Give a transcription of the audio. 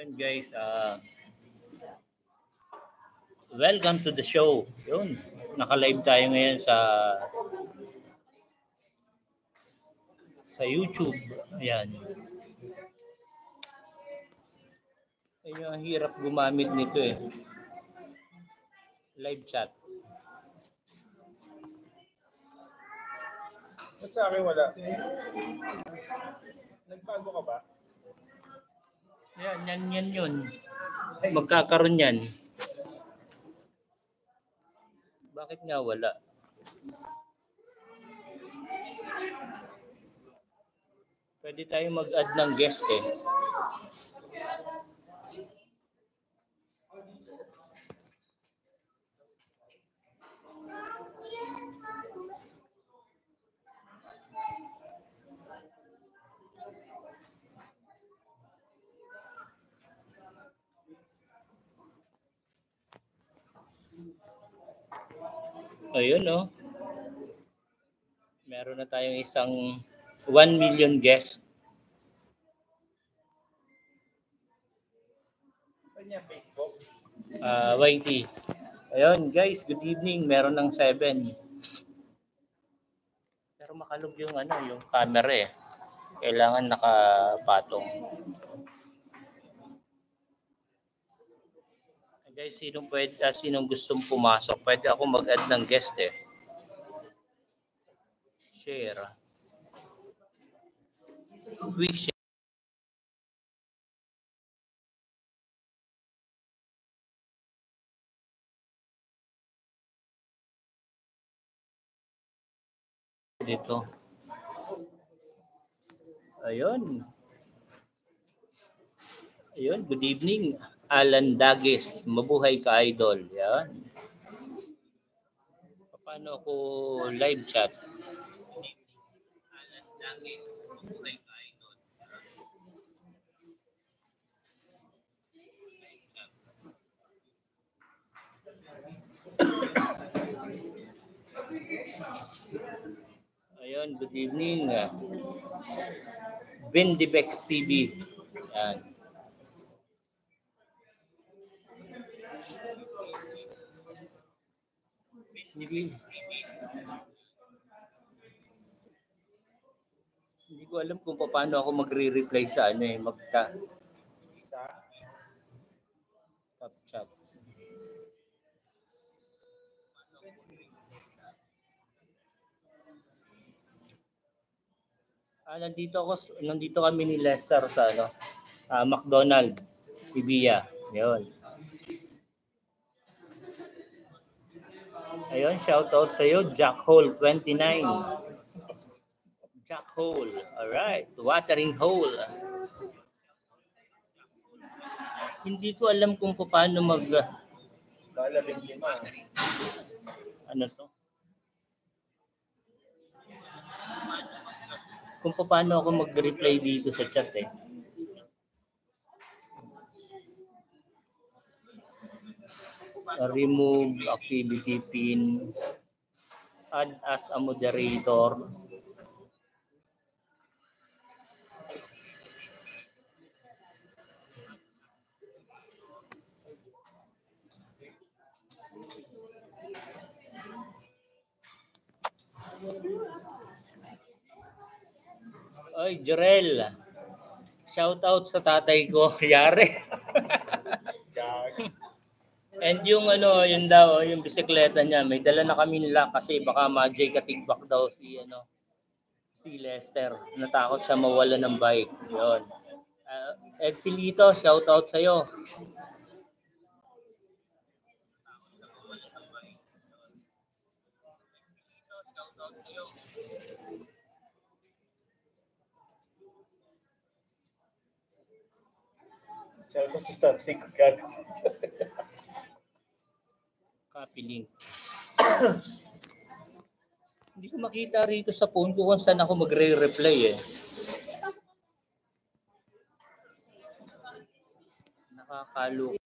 Ayun guys, welcome to the show. Yun, naka-live tayo ngayon sa YouTube. Ayan. Ayun, ang hirap gumamit nito eh. Live chat. Ba't sa akin wala? Nagbago ka ba? Yan yun. Magkakaroon yan. Bakit nga wala? Pwede tayo mag-add ng guest eh. Ayun oh. Meron na tayong isang 1 million guest. Kanya Facebook? YT. Ayun guys, good evening. Meron ng 7. Pero makalog yung yung camera eh. Kailangan nakapatong. Guys, sinong gustong pumasok, pwede ako mag-add ng guest eh. Share. Quick share. Dito. Ayun. Ayun, good evening. Alan Dagis, mabuhay ka idol. Yan. Paano ako live chat? Alan Dagis, mabuhay ka idol. Ayun, good evening. Vindibex TV. Yan. Hindi ko alam kung paano ako magre-reply sa Sa? chat. Nandito kami ni Lester sa McDonald, Ibiya. Yun. Ayun, shoutout sa iyo, Jack Hole 29. Jack Hole. Alright, watering hole. Hindi ko alam kung paano Lalabing lima. ano to? Kung paano ako mag-reply dito sa chat eh. Remove activity pin. Add as a moderator. Oy, Jorel. Shout out sa tatay ko, Yare. And yung yun daw, yung bisikleta niya, may dala na kami nila kasi baka ma-jay katigbak daw si Lester. Natakot siya mawala ng bike. Yun. Ed Silito, shout out sa iyo. Shout out sa tatay ko kagad. Copy link. Hindi ko makita rito sa phone ko kung saan ako magre-reply eh. Nakakaloka.